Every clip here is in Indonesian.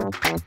Assalamualaikum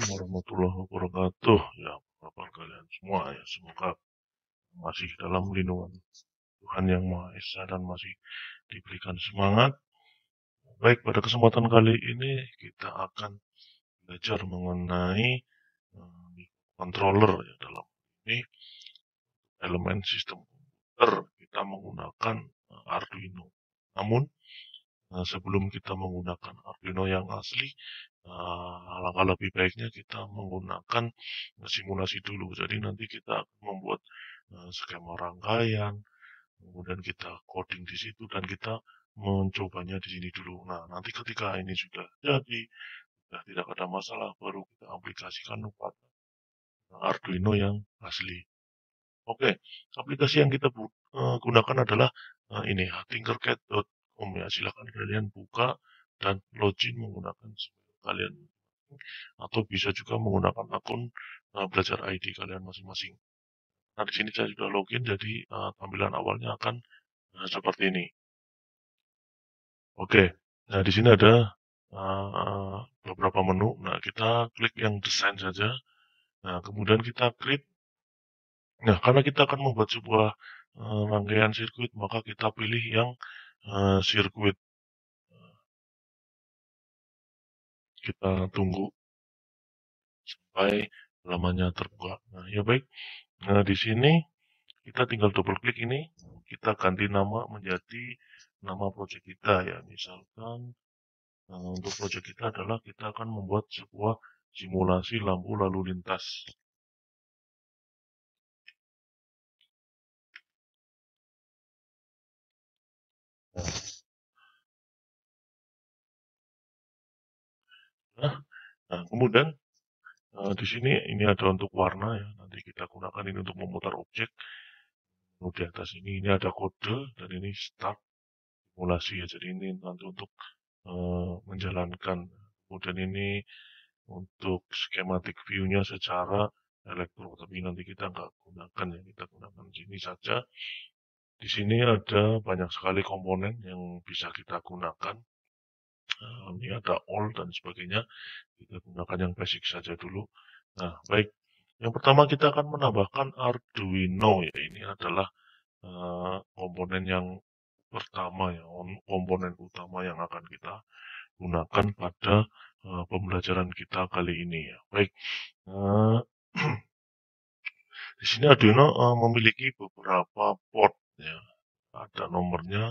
warahmatullahi wabarakatuh. Ya, apa kabar kalian semua ya? Semoga masih dalam lindungan Tuhan Yang Maha Esa dan masih diberikan semangat. Baik, pada kesempatan kali ini kita akan belajar mengenai controller ya. Dalam ini elemen sistem komputer kita menggunakan Arduino. Namun sebelum kita menggunakan Arduino yang asli, alangkah lebih baiknya kita menggunakan simulasi dulu. Jadi nanti kita membuat skema rangkaian, kemudian kita coding di situ dan kita mencobanya di sini dulu. Nah, nanti ketika ini sudah jadi, sudah tidak ada masalah, baru kita aplikasikan pada Arduino yang asli. Oke, aplikasi yang kita gunakan adalah ini tinkercad.com ya. Silakan kalian buka dan login menggunakan kalian, atau bisa juga menggunakan akun belajar ID kalian masing-masing. Nah, di sini saya sudah login, jadi tampilan awalnya akan seperti ini. Oke, nah di sini ada beberapa menu. Nah, kita klik yang desain saja. Nah, kemudian kita klik. Nah, karena kita akan membuat sebuah rangkaian sirkuit, maka kita pilih yang sirkuit. Kita tunggu sampai lamanya terbuka. Nah, ya baik. Nah, di sini kita tinggal double klik ini, kita ganti nama menjadi nama project kita ya. Misalkan untuk project kita adalah kita akan membuat sebuah simulasi lampu lalu lintas. Nah, kemudian di sini ini ada untuk warna ya. Nanti kita gunakan ini untuk memutar objek. Lalu di atas ini ada kode dan ini start simulasi ya. Jadi ini nanti untuk menjalankan. Kemudian ini untuk schematic view-nya secara elektro, tapi nanti kita nggak gunakan ya. Kita gunakan sini saja. Di sini ada banyak sekali komponen yang bisa kita gunakan. Ini ada all dan sebagainya. Kita gunakan yang basic saja dulu. Nah, baik. Yang pertama kita akan menambahkan Arduino ya. Ini adalah komponen yang pertama ya, komponen utama yang akan kita gunakan pada pembelajaran kita kali ini ya. Baik. Di sini Arduino memiliki beberapa port ya. Ada nomornya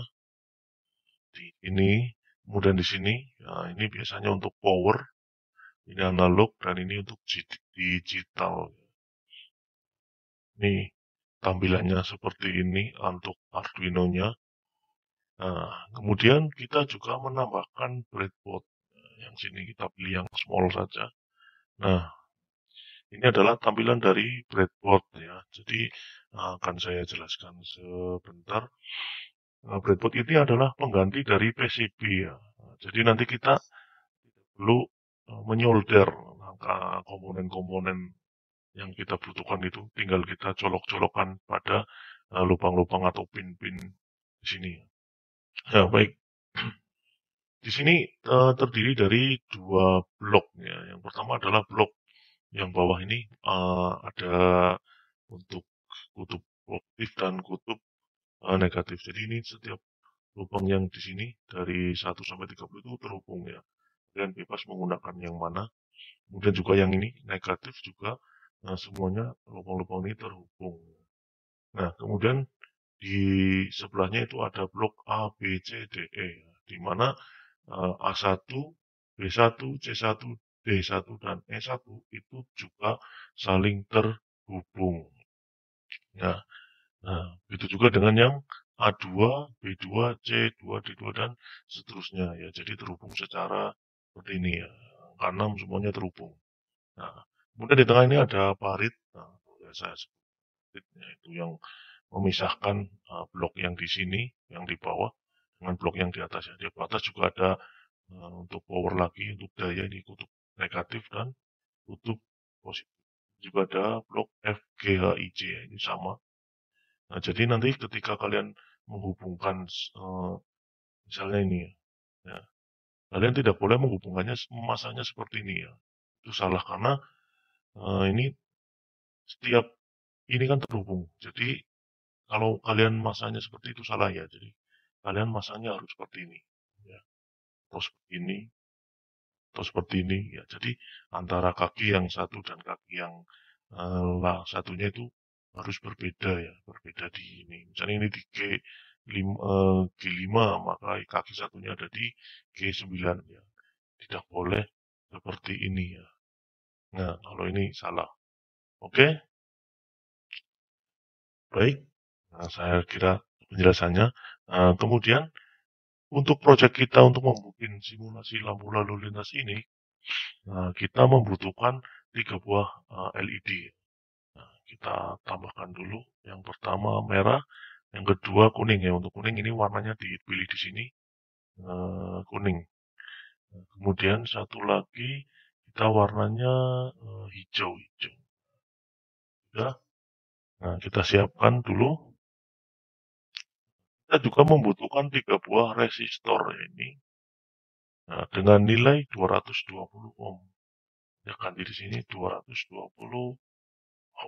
di ini, kemudian di sini. Ya, ini biasanya untuk power, ini analog, dan ini untuk digital. Ini tampilannya seperti ini untuk Arduino-nya. Nah, kemudian kita juga menambahkan breadboard. Yang sini kita pilih yang small saja. Nah, ini adalah tampilan dari breadboard ya. Jadi akan saya jelaskan sebentar. Breadboard ini adalah pengganti dari PCB ya. Jadi nanti kita perlu menyolder komponen-komponen yang kita butuhkan itu, tinggal kita colok-colokkan pada lubang-lubang atau pin-pin di sini. Ya, baik. Di sini terdiri dari dua blok ya. Yang pertama adalah blok yang bawah ini ada untuk kutub positif dan kutub negatif. Jadi ini setiap lubang yang di sini dari 1 sampai 30 itu terhubung ya. Kalian bebas menggunakan yang mana. Kemudian juga yang ini negatif juga, semuanya lubang-lubang ini terhubung. Nah, kemudian di sebelahnya itu ada blok A, B, C, D, E, di mana A1, B1, C1, D1, dan E1 itu juga saling terhubung. Ya, nah, begitu juga dengan yang A2, B2, C2, D2, dan seterusnya ya. Jadi terhubung secara seperti ini ya. K6 semuanya terhubung. Nah, kemudian di tengah ini ada parit. Nah, ya saya sebut paritnya itu yang memisahkan blok yang di sini, yang di bawah, dengan blok yang di atas ya. Di atas juga ada untuk power lagi, untuk daya ini kutub negatif dan kutub positif. Juga ada blok FGHIJ, ini sama. Nah, jadi nanti ketika kalian menghubungkan misalnya ini ya, kalian tidak boleh menghubungkannya masanya seperti ini ya. Itu salah karena ini setiap ini kan terhubung. Jadi kalau kalian masanya seperti itu salah ya. Jadi kalian masanya harus seperti ini ya. Atau seperti ini atau seperti ini ya. Jadi antara kaki yang satu dan kaki yang satunya itu harus berbeda ya, berbeda di ini. Misalnya ini di G5, maka kaki satunya ada di G9 ya. Tidak boleh seperti ini ya. Nah, kalau ini salah. Oke, baik. Nah, saya kira penjelasannya. Kemudian untuk proyek kita untuk membuat simulasi lampu lalu lintas ini, kita membutuhkan 3 buah LED. Nah, kita tambahkan dulu. Yang pertama merah, yang kedua kuning ya. Untuk kuning ini warnanya dipilih di sini kuning. Nah, kemudian satu lagi kita warnanya hijau. Ya. Nah, kita siapkan dulu. Kita juga membutuhkan 3 buah resistor ini. Nah, dengan nilai 220 ohm. Ya kan di sini 220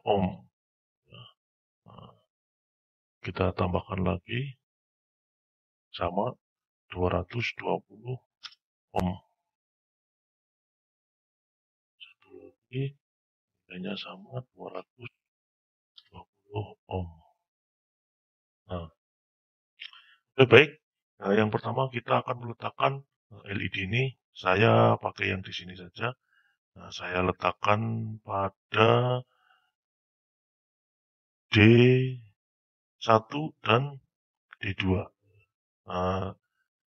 ohm. Nah, kita tambahkan lagi sama 220 ohm. Satu lagi nilainya sama 220 ohm. Nah, oke baik. Nah, yang pertama kita akan meletakkan LED ini. Saya pakai yang di sini saja. Nah, saya letakkan pada D1 dan D2. Nah,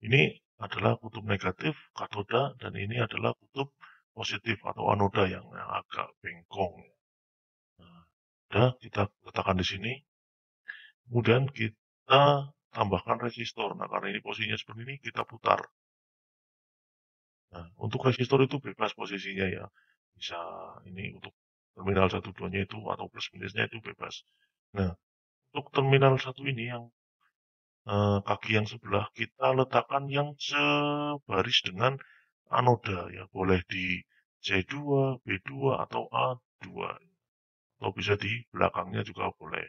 ini adalah kutub negatif katoda dan ini adalah kutub positif atau anoda yang agak bengkong. Nah, udah kita letakkan di sini. Kemudian kita tambahkan resistor. Nah, karena ini posisinya seperti ini, kita putar. Nah, untuk resistor itu bebas posisinya ya. Bisa ini untuk terminal 1-2-nya itu atau plus minusnya itu bebas. Nah, untuk terminal 1 ini yang kaki yang sebelah kita letakkan yang sebaris dengan anoda ya. Boleh di C2, B2 atau A2 atau bisa di belakangnya juga boleh.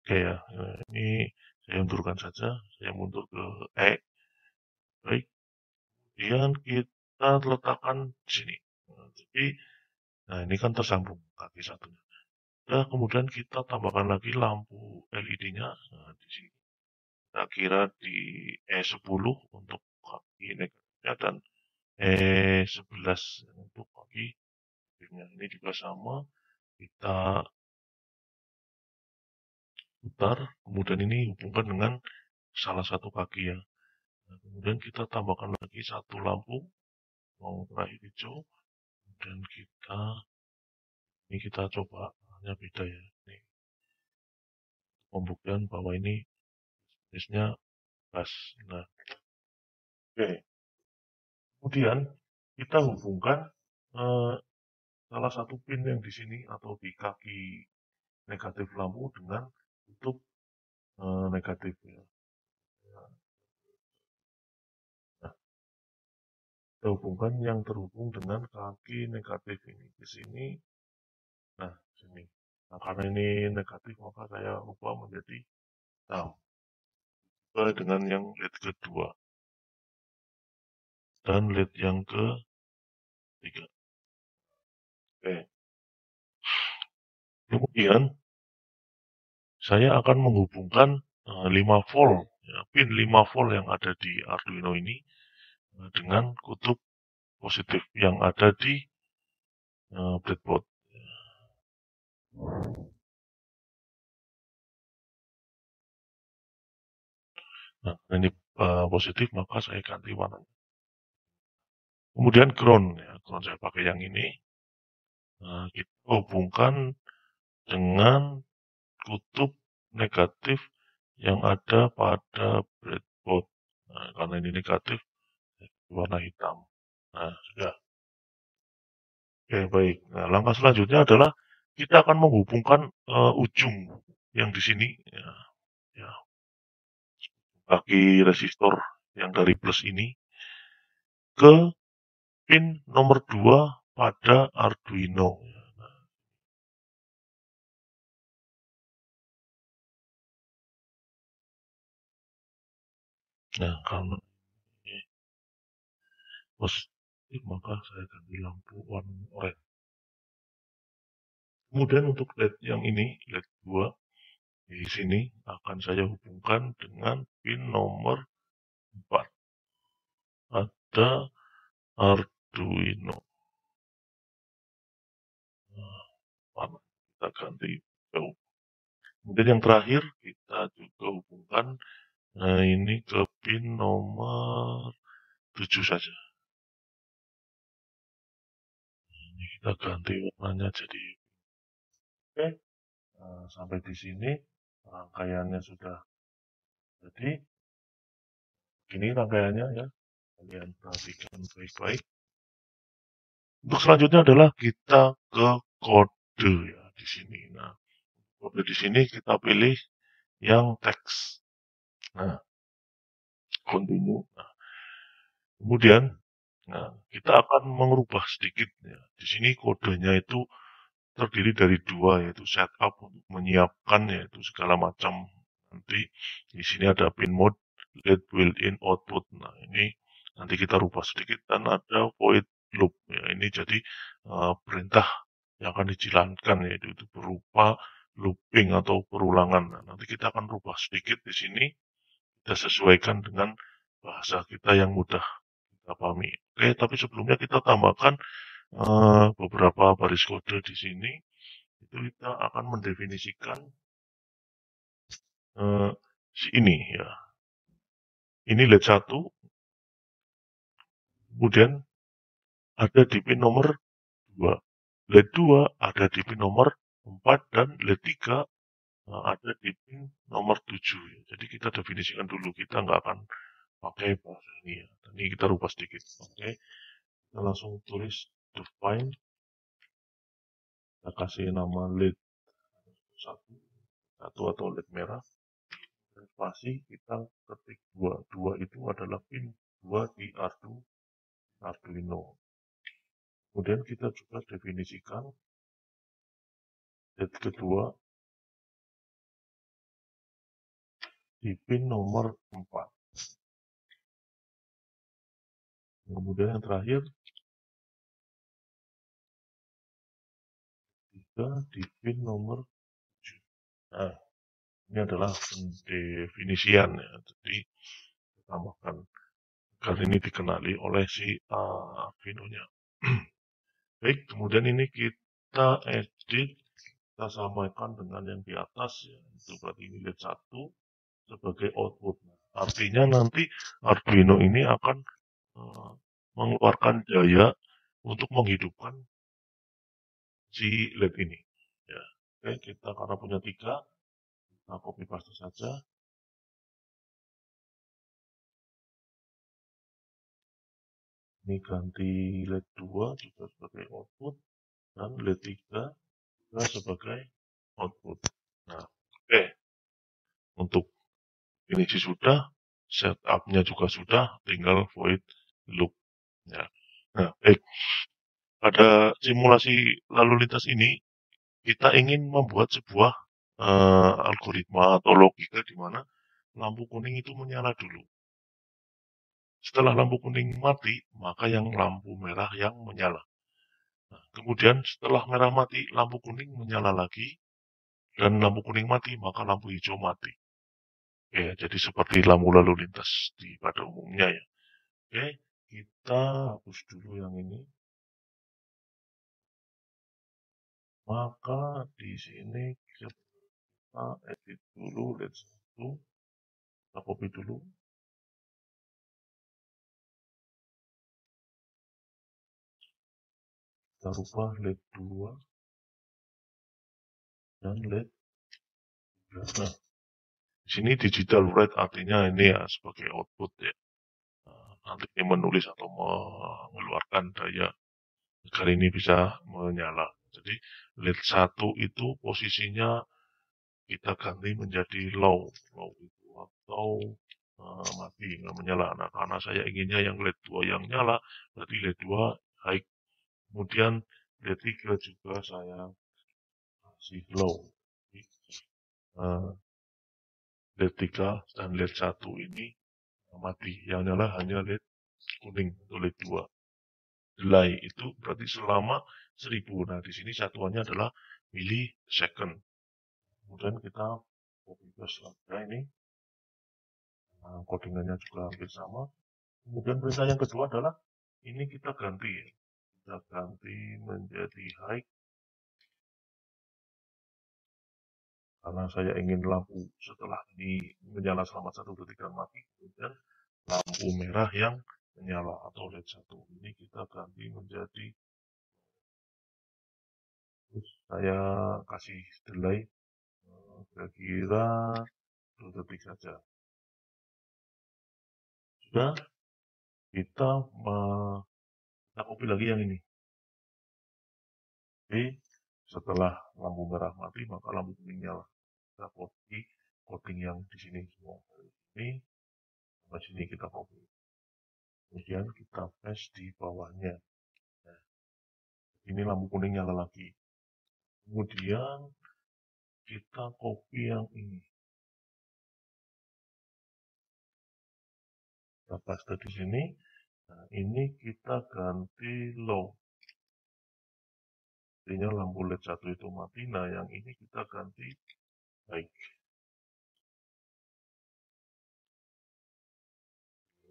Oke ya, ini saya undurkan saja. Saya mundur ke E. Baik, kemudian kita letakkan di sini. Jadi, nah ini kan tersambung kaki satunya. Nah, kemudian kita tambahkan lagi lampu LED-nya di sini. Kita kira di E10 untuk kaki negatifnya dan E11 untuk kaki positifnya. Ini juga sama. Kita putar, kemudian ini hubungkan dengan salah satu kaki ya. Nah, kemudian kita tambahkan lagi satu lampu mau terakhir hijau dan kita coba hanya beda ya. Ini pembuktian bahwa ini jenisnya pas. Nah, oke. Kemudian kita hubungkan eh, salah satu pin yang di sini atau di kaki negatif lampu dengan kutub negatif ya. Nah, kita hubungkan yang terhubung dengan kaki negatif ini di sini. Nah, sini. Nah, karena ini negatif maka saya ubah menjadi hitam. Dengan yang LED kedua dan LED yang ketiga. Oke. Kemudian saya akan menghubungkan 5 volt, ya, pin 5 volt yang ada di Arduino ini dengan kutub positif yang ada di breadboard. Nah, ini positif maka saya ganti warnanya. Kemudian ground, ya, ground saya pakai yang ini. Nah, kita hubungkan dengan kutub negatif yang ada pada breadboard. Nah, karena ini negatif, warna hitam. Nah, sudah. Oke, baik. Nah, langkah selanjutnya adalah kita akan menghubungkan ujung yang di sini ya bagi resistor yang dari plus ini ke pin nomor 2 pada Arduino. Nah, karena ini positif maka saya ganti lampu warna oranye. Kemudian untuk LED yang ini, LED 2 di sini akan saya hubungkan dengan pin nomor 4 pada Arduino. Nah, kita ganti jauh. Kemudian yang terakhir kita juga hubungkan ini ke pin nomor 7 saja. Ini kita ganti warnanya jadi oke. Nah, sampai di sini rangkaiannya sudah jadi. Ini rangkaiannya ya. Kalian perhatikan baik-baik. Untuk selanjutnya adalah kita ke kode ya di sini. Nah, kode di sini kita pilih yang teks. Nah, continue. Nah, kemudian kita akan mengubah sedikit ya. Di sini kodenya itu terdiri dari dua, yaitu setup untuk menyiapkan yaitu segala macam. Nanti di sini ada pin mode, LED built-in output. Nah, ini nanti kita rubah sedikit dan ada void loop. Ya, ini jadi perintah yang akan dijalankan yaitu itu berupa looping atau perulangan. Nah, nanti kita akan rubah sedikit di sini. Kita sesuaikan dengan bahasa kita yang mudah kita pahami. Oke, tapi sebelumnya kita tambahkan beberapa baris kode di sini. Itu kita akan mendefinisikan si ini ya. Ini LED 1, kemudian ada di pin nomor 2. LED 2 ada di pin nomor 4 dan LED 3 ada di pin nomor 7. Jadi kita definisikan dulu, kita nggak akan pakai bahasa ini ya. Ini kita rubah sedikit. Oke, kita langsung tulis define. Kita kasih nama LED 1 atau LED merah. Dan spasi kita ketik 2. 2 itu adalah pin 2 di Arduino. Kemudian kita juga definisikan LED kedua di pin nomor 4. Kemudian yang terakhir juga di pin nomor 7. Nah, ini adalah pendefinisian ya. Jadi tambahkan agar ini dikenali oleh si Arduino-nya. Baik, kemudian ini kita edit, kita samakan dengan yang di atas ya. Itu berarti ini LED 1 sebagai output. Artinya nanti Arduino ini akan mengeluarkan daya untuk menghidupkan si LED ini. Ya, oke, kita karena punya 3, kita copy paste saja. Ini ganti LED 2 juga sebagai output dan LED 3 juga sebagai output. Nah, oke. Untuk ini sih sudah, setupnya juga sudah, tinggal void loop. Ya. Nah, baik. Pada simulasi lalu lintas ini, kita ingin membuat sebuah algoritma atau logika di mana lampu kuning itu menyala dulu. Setelah lampu kuning mati, maka yang lampu merah yang menyala. Nah, kemudian setelah merah mati, lampu kuning menyala lagi, dan lampu kuning mati, maka lampu hijau mati. Oke, jadi seperti lampu lalu lintas pada umumnya ya. Oke, kita hapus dulu yang ini. Maka di sini kita edit dulu LED 1. Kita copy dulu. Kita rubah LED 2 dan LED 3. Nah, di sini digital write artinya ini ya sebagai output ya. Nanti ini menulis atau mengeluarkan daya agar ini bisa menyala. Jadi LED 1 itu posisinya kita ganti menjadi low itu atau mati, nggak menyala. Nah, karena saya inginnya yang LED 2 yang nyala, berarti LED 2 high. Kemudian LED 3 juga saya kasih low. LED 3 dan LED 1 ini mati, yang nyala hanya LED kuning atau LED 2. Delay itu berarti selama 1000. Nah, di sini satuannya adalah millisecond. Kemudian kita copy paste lagi ini. Nah, codingannya juga hampir sama. Kemudian perintah yang kedua adalah ini kita ganti ya. Kita ganti menjadi high. Karena saya ingin lampu setelah ini menyala selama 1 detik dan mati. Kemudian lampu merah yang menyala atau LED 1 ini kita ganti menjadi, terus saya kasih delay kira-kira 2 detik saja. Sudah, kita copy lagi yang ini. Oke, setelah lampu merah mati maka lampu kuning nyala. Kita copy coding yang di sini semua. Ini sampai sini kita copy. Kemudian kita paste di bawahnya. Nah, ini lampu kuning nyala lagi. Kemudian kita copy yang ini. Kita paste di sini. Nah, ini kita ganti low. Artinya lampu LED 1 itu mati. Nah, yang ini kita ganti high.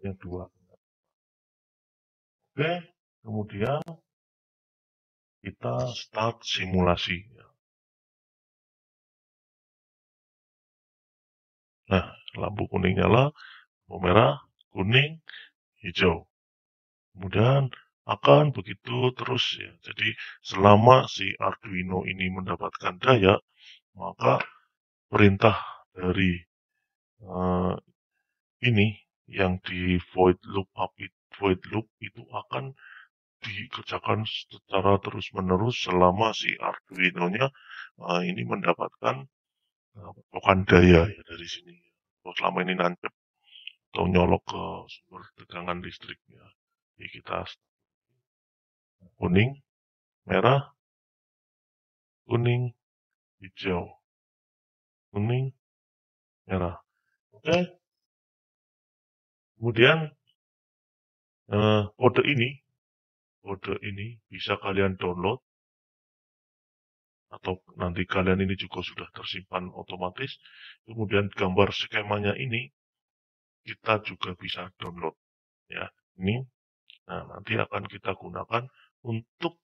Yang 2. Oke, kemudian kita start simulasi. Nah, lampu kuning nyala, lampu merah, kuning, hijau. Kemudian akan begitu terus ya. Jadi selama si Arduino ini mendapatkan daya, maka perintah dari ini yang di void loop itu akan dikerjakan secara terus-menerus selama si Arduino-nya ini mendapatkan pasokan daya ya dari sini. Kalau selama ini nancep atau nyolok ke sumber tegangan listriknya. Jadi kita kuning, merah, kuning, hijau, kuning, merah. Oke. Kemudian kode ini bisa kalian download atau nanti kalian ini juga sudah tersimpan otomatis. Kemudian gambar skemanya ini kita juga bisa download ya. Ini nah nanti akan kita gunakan untuk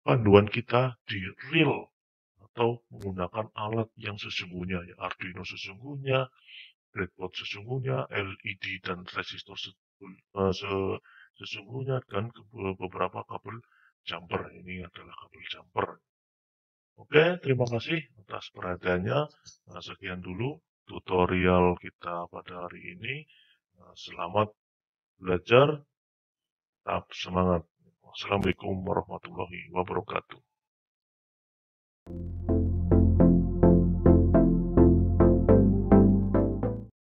panduan kita di real atau menggunakan alat yang sesungguhnya ya, Arduino sesungguhnya, breadboard sesungguhnya, LED dan resistor sesungguhnya, dan beberapa kabel jumper. Ini adalah kabel jumper. Oke, terima kasih atas perhatiannya. Sekian dulu tutorial kita pada hari ini. Selamat belajar, tetap semangat. Wassalamualaikum warahmatullahi wabarakatuh.